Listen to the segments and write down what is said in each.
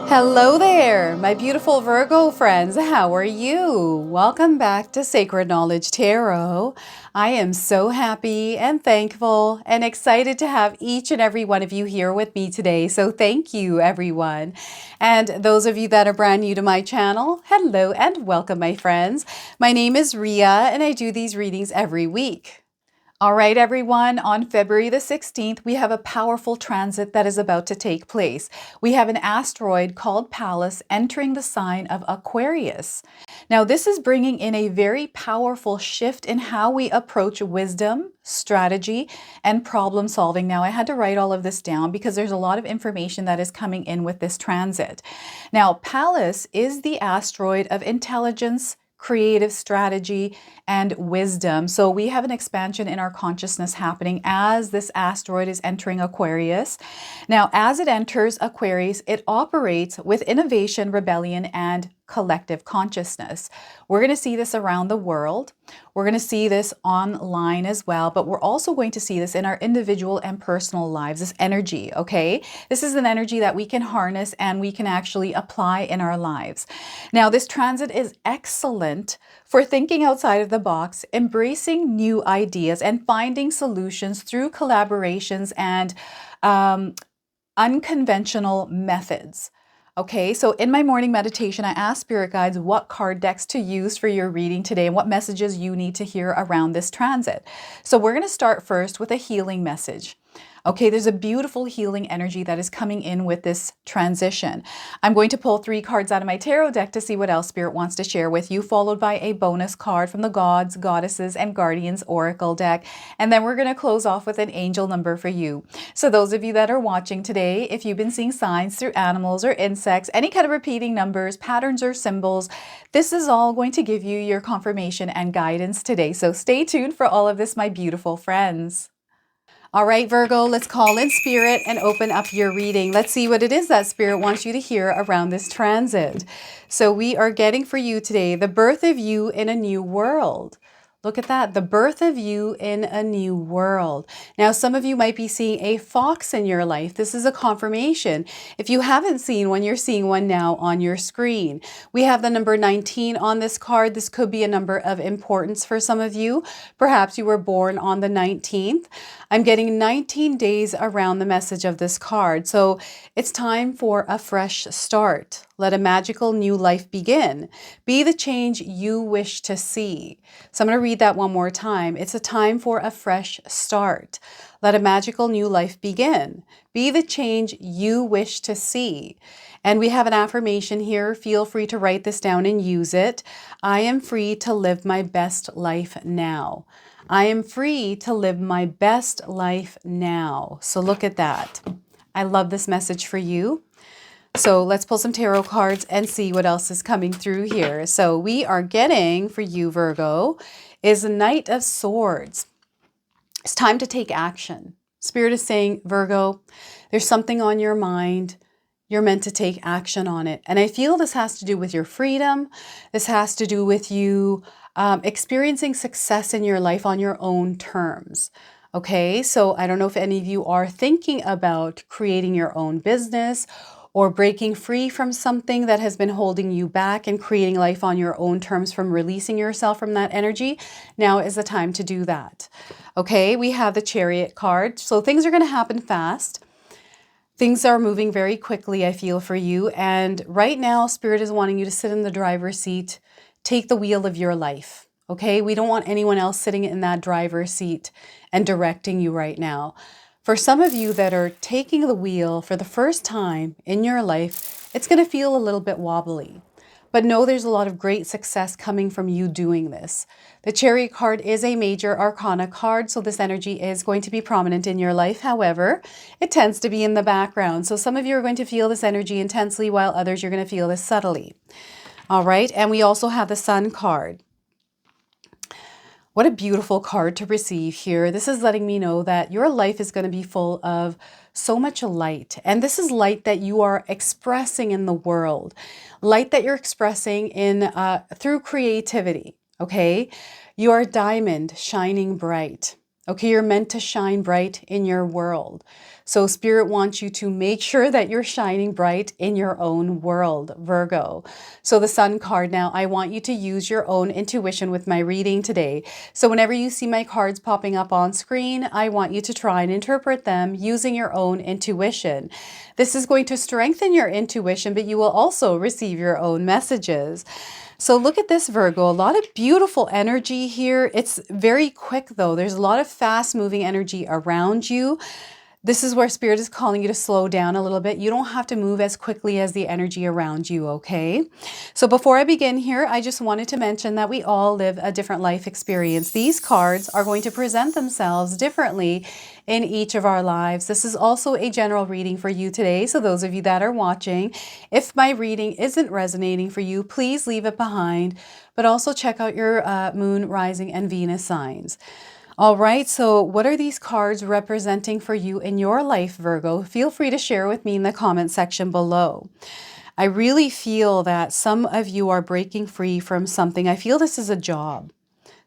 Hello there, my beautiful Virgo friends. How are you? Welcome back to Sacred Knowledge Tarot. I am so happy and thankful and excited to have each and every one of you here with me today. So thank you, everyone. And those of you that are brand new to my channel, hello and welcome, my friends. My name is Ria and I do these readings every week. All right, everyone, on February the 16th, we have a powerful transit that is about to take place. We have an asteroid called Pallas entering the sign of Aquarius. Now, this is bringing in a very powerful shift in how we approach wisdom, strategy, and problem solving. Now, I had to write all of this down because there's a lot of information that is coming in with this transit. Now, Pallas is the asteroid of intelligence, creative strategy, and wisdom. So we have an expansion in our consciousness happening as this asteroid is entering Aquarius. Now, as it enters Aquarius, it operates with innovation, rebellion, and collective consciousness. We're going to see this around the world. We're going to see this online as well, but we're also going to see this in our individual and personal lives, this energy, okay? This is an energy that we can harness and we can actually apply in our lives. Now, this transit is excellent for thinking outside of the box, embracing new ideas, and finding solutions through collaborations and unconventional methods. Okay, so in my morning meditation, I ask spirit guides what card decks to use for your reading today and what messages you need to hear around this transit. So we're going to start first with a healing message. Okay, there's a beautiful healing energy that is coming in with this transition. I'm going to pull 3 cards out of my tarot deck to see what else Spirit wants to share with you, followed by a bonus card from the Gods, Goddesses, and Guardians Oracle deck. And then we're going to close off with an angel number for you. So those of you that are watching today, if you've been seeing signs through animals or insects, any kind of repeating numbers, patterns, or symbols, this is all going to give you your confirmation and guidance today. So stay tuned for all of this, my beautiful friends. All right, Virgo, let's call in Spirit and open up your reading. Let's see what it is that Spirit wants you to hear around this transit. So we are getting for you today the birth of you in a new world. Look at that, the birth of you in a new world. Now, some of you might be seeing a fox in your life. This is a confirmation. If you haven't seen one, you're seeing one now on your screen. We have the number 19 on this card. This could be a number of importance for some of you. Perhaps you were born on the 19th. I'm getting 19 days around the message of this card. So it's time for a fresh start. Let a magical new life begin. Be the change you wish to see. So I'm going to read that one more time. It's a time for a fresh start. Let a magical new life begin. Be the change you wish to see. And we have an affirmation here. Feel free to write this down and use it. I am free to live my best life now. I am free to live my best life now. So look at that. I love this message for you. So let's pull some tarot cards and see what else is coming through here. So we are getting for you, Virgo, is a Knight of Swords. It's time to take action. Spirit is saying, Virgo, there's something on your mind. You're meant to take action on it. And I feel this has to do with your freedom. This has to do with you experiencing success in your life on your own terms. Okay, so I don't know if any of you are thinking about creating your own business or breaking free from something that has been holding you back and creating life on your own terms from releasing yourself from that energy. Now is the time to do that. Okay, we have the Chariot card. So things are going to happen fast. Things are moving very quickly, I feel, for you. And right now, Spirit is wanting you to sit in the driver's seat, take the wheel of your life. Okay, we don't want anyone else sitting in that driver's seat and directing you right now. For some of you that are taking the wheel for the first time in your life, it's going to feel a little bit wobbly. But know there's a lot of great success coming from you doing this. The Chariot card is a major arcana card, so this energy is going to be prominent in your life. However, it tends to be in the background. So some of you are going to feel this energy intensely, while others you're going to feel this subtly. All right, and we also have the Sun card. What a beautiful card to receive here. This is letting me know that your life is going to be full of so much light. And this is light that you are expressing in the world. Light that you're expressing in through creativity, okay? You are a diamond shining bright. Okay, you're meant to shine bright in your world. So Spirit wants you to make sure that you're shining bright in your own world, Virgo. So the Sun card now, I want you to use your own intuition with my reading today. So whenever you see my cards popping up on screen, I want you to try and interpret them using your own intuition. This is going to strengthen your intuition, but you will also receive your own messages. So look at this, Virgo, a lot of beautiful energy here. It's very quick though. There's a lot of fast moving energy around you. This is where Spirit is calling you to slow down a little bit. You don't have to move as quickly as the energy around you, okay? So before I begin here, I just wanted to mention that we all live a different life experience. These cards are going to present themselves differently in each of our lives. This is also a general reading for you today. So those of you that are watching, if my reading isn't resonating for you, please leave it behind, but also check out your moon, rising, and Venus signs. All right, so what are these cards representing for you in your life, Virgo? Feel free to share with me in the comment section below. I really feel that some of you are breaking free from something. I feel this is a job.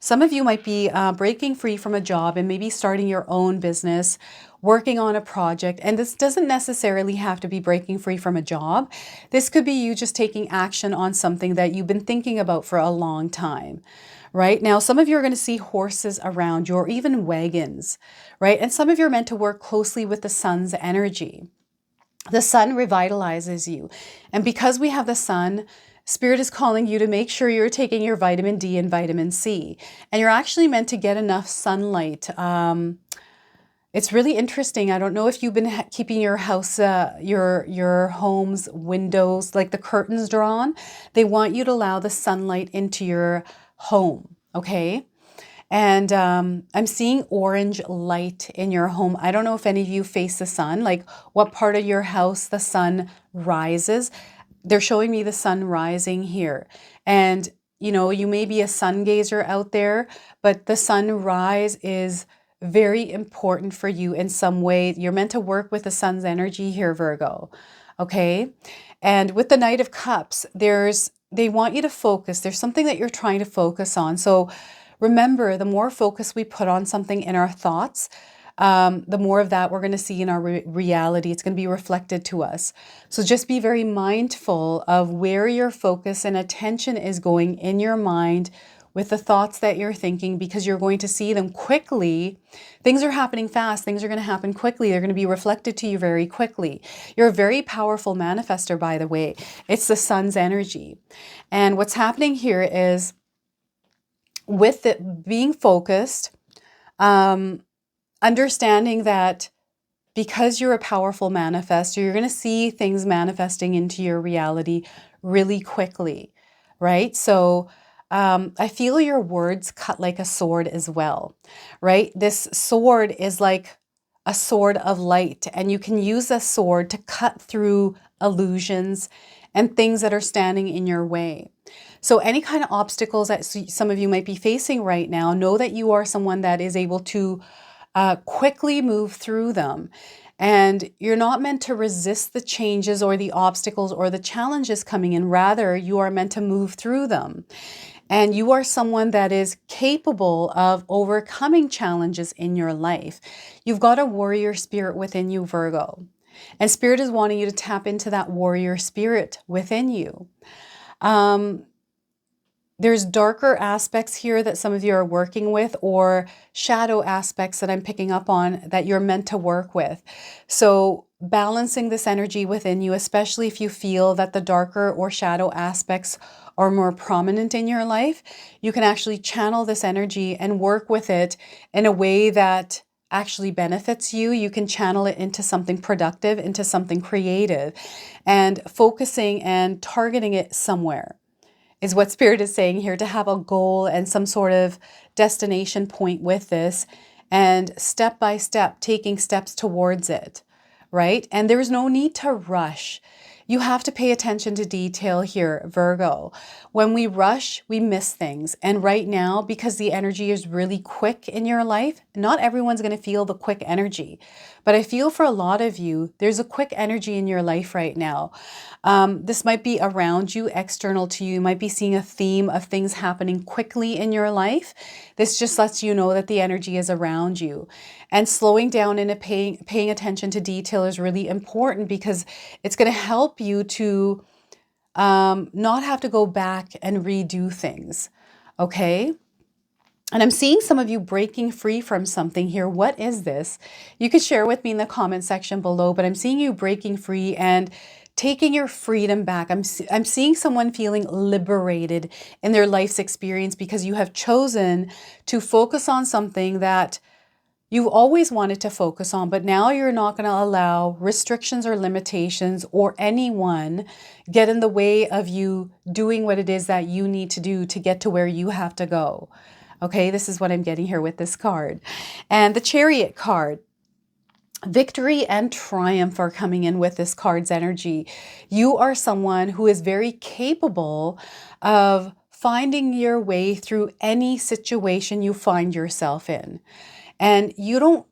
Some of you might be breaking free from a job and maybe starting your own business, working on a project. And this doesn't necessarily have to be breaking free from a job. This could be you just taking action on something that you've been thinking about for a long time. Right now, some of you are going to see horses around you or even wagons, right? And some of you are meant to work closely with the sun's energy. The sun revitalizes you. And because we have the sun, Spirit is calling you to make sure you're taking your vitamin D and vitamin C. And you're actually meant to get enough sunlight. It's really interesting. I don't know if you've been keeping your house, your home's windows, like the curtains drawn. They want you to allow the sunlight into your home, okay? And I'm seeing orange light in your home. I don't know if any of you face the sun, like what part of your house the sun rises. They're showing me the sun rising here. And, you know, you may be a sun gazer out there, but the sunrise is very important for you in some way. You're meant to work with the sun's energy here, Virgo, okay? And with the Knight of Cups, they want you to focus. There's something that you're trying to focus on. So remember, the more focus we put on something in our thoughts, the more of that we're going to see in our reality. It's going to be reflected to us. So just be very mindful of where your focus and attention is going in your mind with the thoughts that you're thinking, because you're going to see them quickly. Things are happening fast. Things are going to happen quickly. They're going to be reflected to you very quickly. You're a very powerful manifester, by the way. It's the sun's energy. And what's happening here is with it being focused, understanding that because you're a powerful manifester, you're going to see things manifesting into your reality really quickly, right? So I feel your words cut like a sword as well, right? This sword is like a sword of light, and you can use a sword to cut through illusions and things that are standing in your way. So any kind of obstacles that some of you might be facing right now, know that you are someone that is able to quickly move through them. And you're not meant to resist the changes or the obstacles or the challenges coming in. Rather, you are meant to move through them. And you are someone that is capable of overcoming challenges in your life. You've got a warrior spirit within you, Virgo. And Spirit is wanting you to tap into that warrior spirit within you. There's darker aspects here that some of you are working with, or shadow aspects that I'm picking up on that you're meant to work with. So balancing this energy within you, especially if you feel that the darker or shadow aspects are more prominent in your life, you can actually channel this energy and work with it in a way that actually benefits you. You can channel it into something productive, into something creative, and focusing and targeting it somewhere is what Spirit is saying here, to have a goal and some sort of destination point with this, and step by step taking steps towards it, right? And there's no need to rush. You have to pay attention to detail here, Virgo. When we rush, we miss things. And right now, because the energy is really quick in your life, not everyone's going to feel the quick energy. But I feel for a lot of you, there's a quick energy in your life right now. This might be around you, external to you. You might be seeing a theme of things happening quickly in your life. This just lets you know that the energy is around you. And slowing down and paying attention to detail is really important because it's going to help you to not have to go back and redo things. Okay? And I'm seeing some of you breaking free from something here. What is this? You could share with me in the comment section below, but I'm seeing you breaking free and taking your freedom back. I'm seeing someone feeling liberated in their life's experience because you have chosen to focus on something that you always wanted to focus on, but now you're not going to allow restrictions or limitations or anyone get in the way of you doing what it is that you need to do to get to where you have to go. Okay, this is what I'm getting here with this card. And the Chariot card. Victory and triumph are coming in with this card's energy. You are someone who is very capable of finding your way through any situation you find yourself in. And you don't,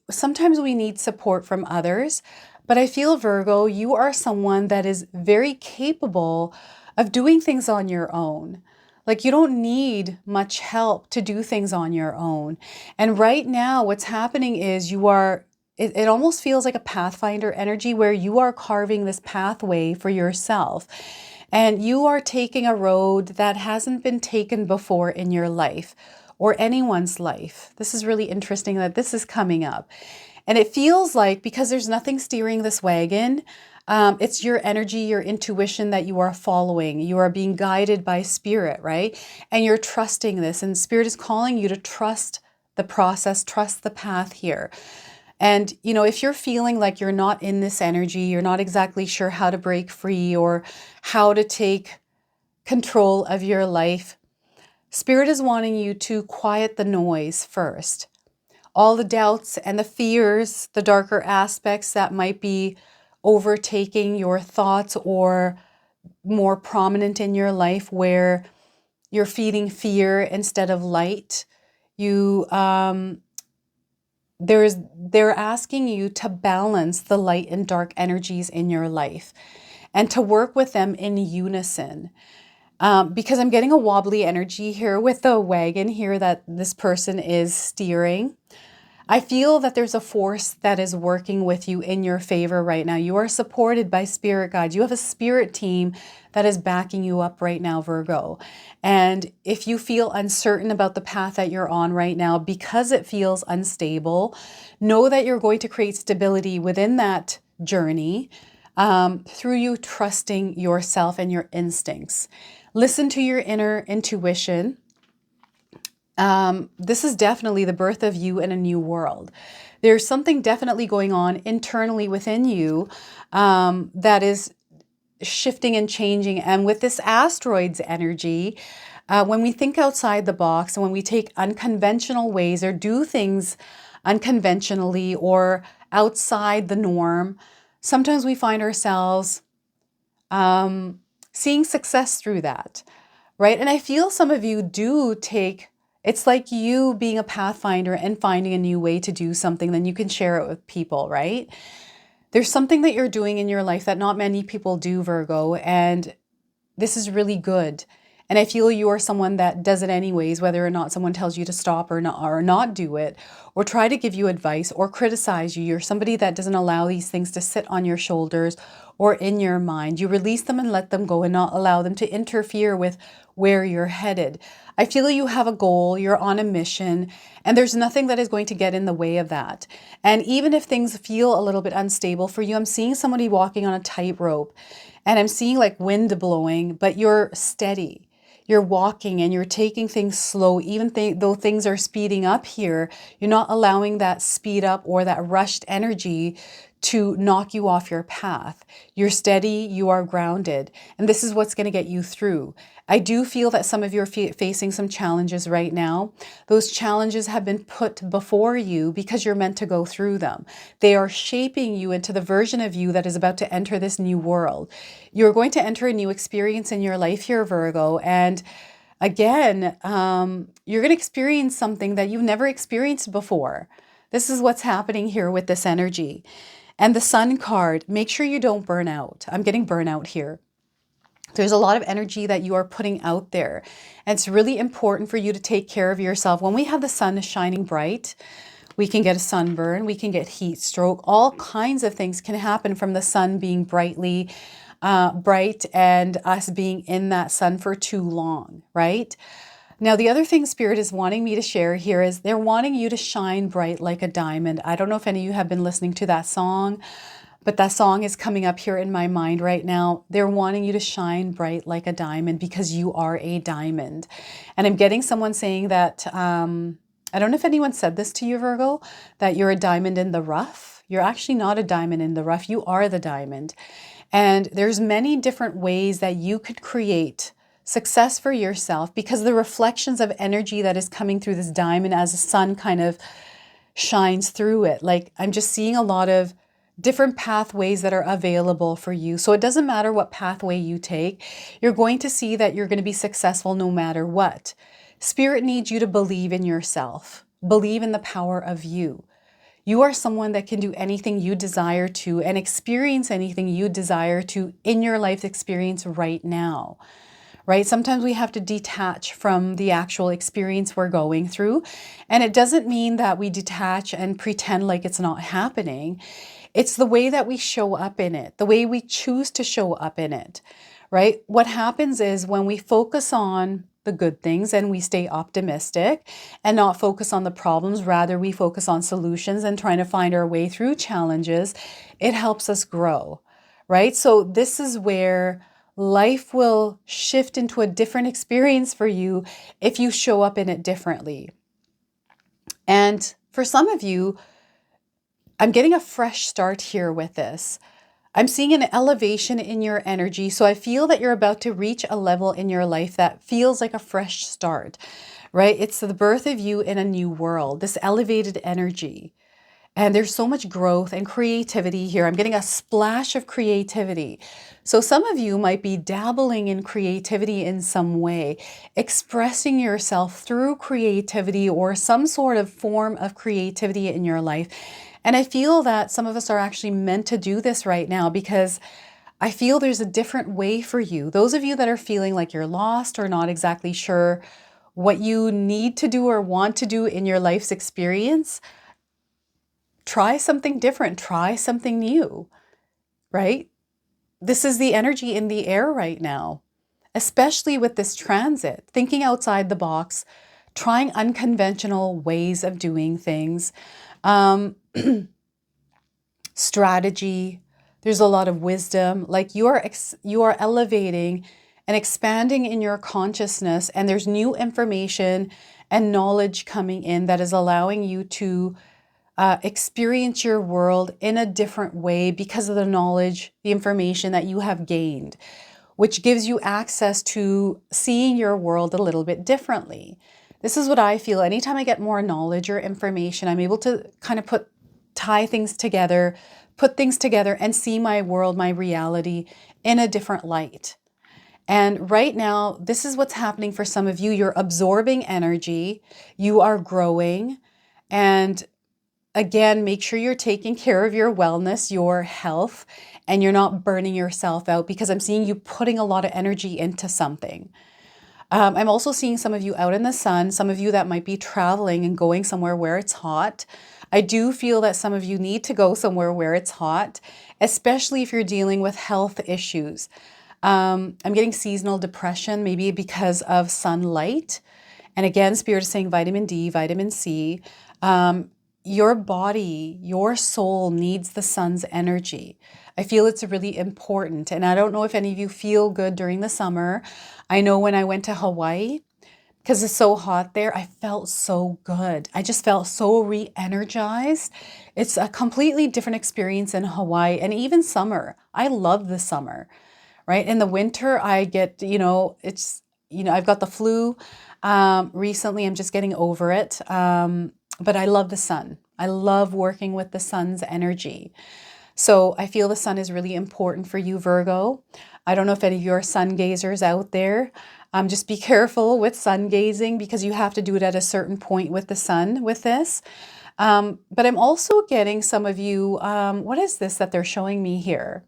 sometimes we need support from others, but I feel, Virgo, you are someone that is very capable of doing things on your own. Like you don't need much help to do things on your own. And right now what's happening is it almost feels like a pathfinder energy where you are carving this pathway for yourself. And you are taking a road that hasn't been taken before in your life or anyone's life. This is really interesting that this is coming up. And it feels like, because there's nothing steering this wagon, it's your energy, your intuition that you are following. You are being guided by spirit, right? And you're trusting this. And spirit is calling you to trust the process, trust the path here. And, if you're feeling like you're not in this energy, you're not exactly sure how to break free or how to take control of your life, Spirit is wanting you to quiet the noise first. All the doubts and the fears, the darker aspects that might be overtaking your thoughts or more prominent in your life where you're feeding fear instead of light. They're asking you to balance the light and dark energies in your life and to work with them in unison. Because I'm getting a wobbly energy here with the wagon here that this person is steering. I feel that there's a force that is working with you in your favor right now. You are supported by spirit guides. You have a spirit team that is backing you up right now, Virgo. And if you feel uncertain about the path that you're on right now because it feels unstable, know that you're going to create stability within that journey through you trusting yourself and your instincts. Listen to your inner intuition. This is definitely the birth of you in a new world. There's something definitely going on internally within you that is shifting and changing. And with this asteroid's energy, when we think outside the box and when we take unconventional ways or do things unconventionally or outside the norm, sometimes we find ourselves seeing success through that, right? And I feel some of you it's like you being a pathfinder and finding a new way to do something, then you can share it with people, right? There's something that you're doing in your life that not many people do, Virgo, and this is really good. And I feel you are someone that does it anyways, whether or not someone tells you to stop or not do it, or try to give you advice or criticize you. You're somebody that doesn't allow these things to sit on your shoulders or in your mind. You release them and let them go and not allow them to interfere with where you're headed. I feel you have a goal, you're on a mission, and there's nothing that is going to get in the way of that. And even if things feel a little bit unstable for you, I'm seeing somebody walking on a tightrope, and I'm seeing like wind blowing, but you're steady. You're walking and you're taking things slow, even though things are speeding up here. You're not allowing that speed up or that rushed energy to knock you off your path. You're steady, you are grounded, and this is what's going to get you through. I do feel that some of you are facing some challenges right now. Those challenges have been put before you because you're meant to go through them. They are shaping you into the version of you that is about to enter this new world. You're going to enter a new experience in your life here, Virgo, and again, you're going to experience something that you've never experienced before. This is what's happening here with this energy. And the Sun card, make sure you don't burn out. I'm getting burnout here. There's a lot of energy that you are putting out there. And it's really important for you to take care of yourself. When we have the sun shining bright, we can get a sunburn, we can get heat stroke. All kinds of things can happen from the sun being brightly bright and us being in that sun for too long, right? Now, the other thing Spirit is wanting me to share here is they're wanting you to shine bright like a diamond. I don't know if any of you have been listening to that song, but that song is coming up here in my mind right now. They're wanting you to shine bright like a diamond because you are a diamond. And I'm getting someone saying that, I don't know if anyone said this to you, Virgo, that you're a diamond in the rough. You're actually not a diamond in the rough. You are the diamond. And there's many different ways that you could create success for yourself because the reflections of energy that is coming through this diamond as the sun kind of shines through it. Like I'm just seeing a lot of different pathways that are available for you. So it doesn't matter what pathway you take, you're going to see that you're going to be successful no matter what. Spirit needs you to believe in yourself, believe in the power of you. You are someone that can do anything you desire to and experience anything you desire to in your life experience right now. Right? Sometimes we have to detach from the actual experience we're going through. And it doesn't mean that we detach and pretend like it's not happening. It's the way that we show up in it, the way we choose to show up in it, right? What happens is when we focus on the good things and we stay optimistic and not focus on the problems, rather we focus on solutions and trying to find our way through challenges, it helps us grow, right? So this is where life will shift into a different experience for you if you show up in it differently. And for some of you, I'm getting a fresh start here with this. I'm seeing an elevation in your energy. So I feel that you're about to reach a level in your life that feels like a fresh start, right? It's the birth of you in a new world, this elevated energy. And there's so much growth and creativity here. I'm getting a splash of creativity. So some of you might be dabbling in creativity in some way, expressing yourself through creativity or some sort of form of creativity in your life. And I feel that some of us are actually meant to do this right now because I feel there's a different way for you. Those of you that are feeling like you're lost or not exactly sure what you need to do or want to do in your life's experience, try something different, try something new, right? This is the energy in the air right now, especially with this transit, thinking outside the box, trying unconventional ways of doing things, strategy. There's a lot of wisdom, like you are elevating and expanding in your consciousness, and there's new information and knowledge coming in that is allowing you to experience your world in a different way because of the knowledge, the information that you have gained, which gives you access to seeing your world a little bit differently. This is what I feel. Anytime I get more knowledge or information, I'm able to kind of tie things together, put things together and see my world, my reality in a different light. And right now, this is what's happening for some of you. You're absorbing energy, you are growing, and again, make sure you're taking care of your wellness, your health, and you're not burning yourself out because I'm seeing you putting a lot of energy into something. I'm also seeing some of you out in the sun, some of you that might be traveling and going somewhere where it's hot. I do feel that some of you need to go somewhere where it's hot, especially if you're dealing with health issues. I'm getting seasonal depression, maybe because of sunlight. And again, Spirit is saying vitamin D, vitamin C. Your body, your soul needs the sun's energy. I feel it's really important. And I don't know if any of you feel good during the summer. I know when I went to Hawaii, because it's so hot there. I felt so good. I just felt so re-energized. It's a completely different experience in Hawaii and even summer. I love the summer, right? In the winter, I get, I've got the flu. Recently, I'm just getting over it. But I love the sun. I love working with the sun's energy. So I feel the sun is really important for you, Virgo. I don't know if any of you are sun gazers out there. Just be careful with sun gazing because you have to do it at a certain point with the sun with this. But I'm also getting some of you, what is this that they're showing me here?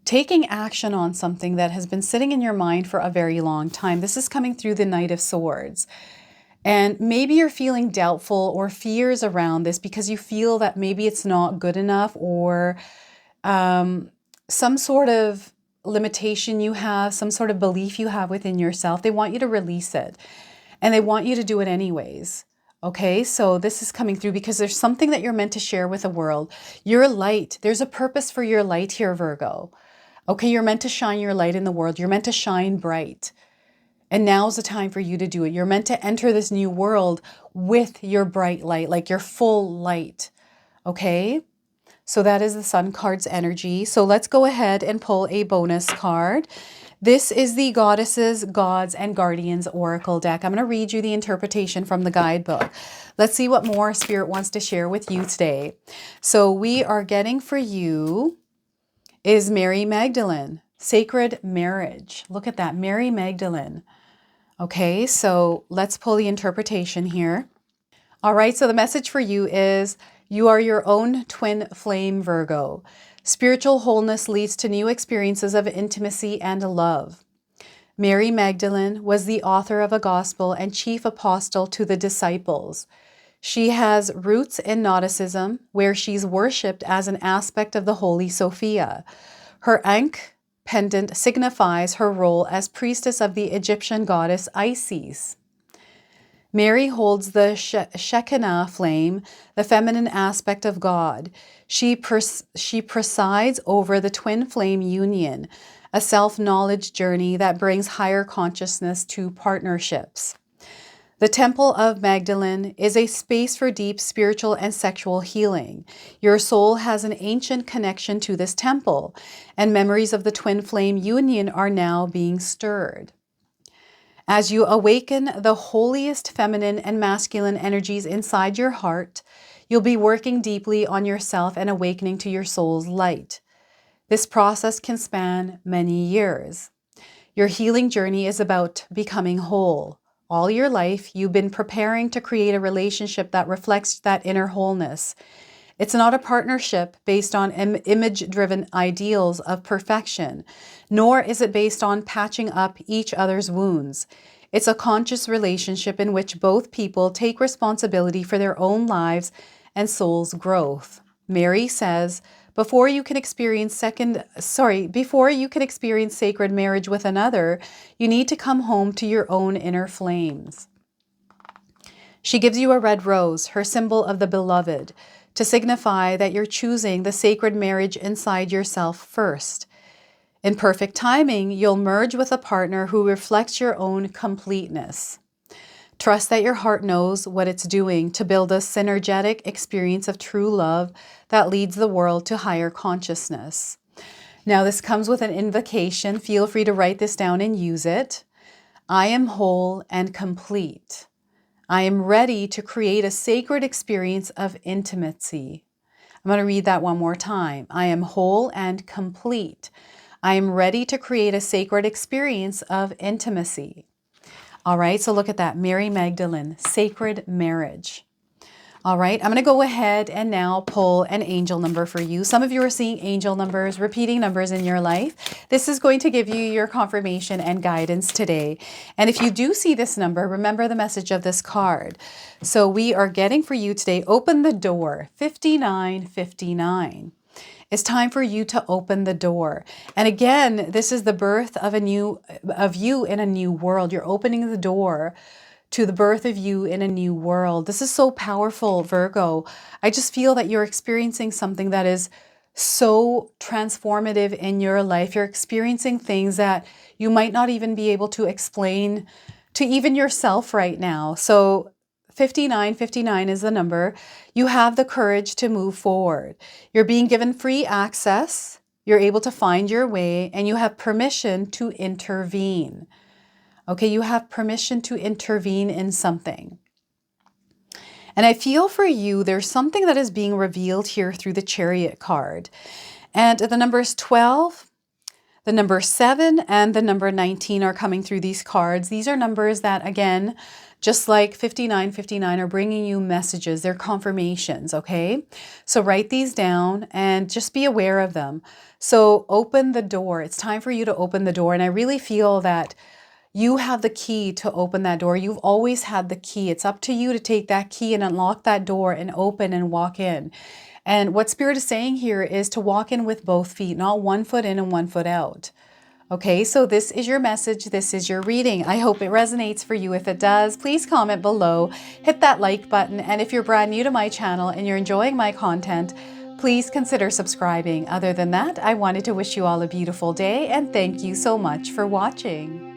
Taking action on something that has been sitting in your mind for a very long time. This is coming through the Knight of Swords. And maybe you're feeling doubtful or fears around this because you feel that maybe it's not good enough or some sort of limitation you have, some sort of belief you have within yourself. They want you to release it and they want you to do it anyways. Okay, so this is coming through because there's something that you're meant to share with the world. Your light, there's a purpose for your light here, Virgo. Okay, you're meant to shine your light in the world. You're meant to shine bright. And now's the time for you to do it. You're meant to enter this new world with your bright light, like your full light. Okay? So that is the Sun card's energy. So let's go ahead and pull a bonus card. This is the Goddesses, Gods, and Guardians Oracle deck. I'm going to read you the interpretation from the guidebook. Let's see what more Spirit wants to share with you today. So we are getting for you is Mary Magdalene, sacred marriage. Look at that, Mary Magdalene. Okay, so let's pull the interpretation here. All right, so the message for you is you are your own twin flame, Virgo. Spiritual wholeness leads to new experiences of intimacy and love. Mary Magdalene was the author of a gospel and chief apostle to the disciples. She has roots in Gnosticism, where she's worshipped as an aspect of the Holy Sophia. Her Ankh pendant signifies her role as priestess of the Egyptian goddess Isis. Mary holds the Shekinah flame, the feminine aspect of God. She presides over the twin flame union, a self-knowledge journey that brings higher consciousness to partnerships. The Temple of Magdalene is a space for deep spiritual and sexual healing. Your soul has an ancient connection to this temple, and memories of the twin flame union are now being stirred. As you awaken the holiest feminine and masculine energies inside your heart, you'll be working deeply on yourself and awakening to your soul's light. This process can span many years. Your healing journey is about becoming whole. All your life, you've been preparing to create a relationship that reflects that inner wholeness. It's not a partnership based on image-driven ideals of perfection, nor is it based on patching up each other's wounds. It's a conscious relationship in which both people take responsibility for their own lives and soul's growth. Mary says, before you can experience sacred marriage with another, you need to come home to your own inner flames. She gives you a red rose, her symbol of the beloved, to signify that you're choosing the sacred marriage inside yourself first. In perfect timing, you'll merge with a partner who reflects your own completeness. Trust that your heart knows what it's doing to build a synergetic experience of true love that leads the world to higher consciousness. Now, this comes with an invocation. Feel free to write this down and use it. I am whole and complete. I am ready to create a sacred experience of intimacy. I'm going to read that one more time. I am whole and complete. I am ready to create a sacred experience of intimacy. All right, so look at that, Mary Magdalene, sacred marriage. All right, I'm going to go ahead and now pull an angel number for you. Some of you are seeing angel numbers, repeating numbers in your life. This is going to give you your confirmation and guidance today. And if you do see this number, remember the message of this card. So we are getting for you today, open the door, 5959. It's time for you to open the door. And again, this is the birth of you in a new world. You're opening the door to the birth of you in a new world. This is so powerful, Virgo. I just feel that you're experiencing something that is so transformative in your life. You're experiencing things that you might not even be able to explain to even yourself right now. So 5959 is the number. You have the courage to move forward. You're being given free access. You're able to find your way, and you have permission to intervene. Okay, you have permission to intervene in something. And I feel for you, there's something that is being revealed here through the Chariot card. And the numbers 12, the number 7, and the number 19 are coming through these cards. These are numbers that, again, just like 5959, are bringing you messages. They're confirmations, okay? So write these down and just be aware of them. So open the door. It's time for you to open the door. And I really feel that you have the key to open that door. You've always had the key. It's up to you to take that key and unlock that door and open and walk in. And what Spirit is saying here is to walk in with both feet, not one foot in and one foot out. Okay, so this is your message. This is your reading. I hope it resonates for you. If it does, please comment below, hit that like button. And if you're brand new to my channel and you're enjoying my content, please consider subscribing. Other than that, I wanted to wish you all a beautiful day and thank you so much for watching.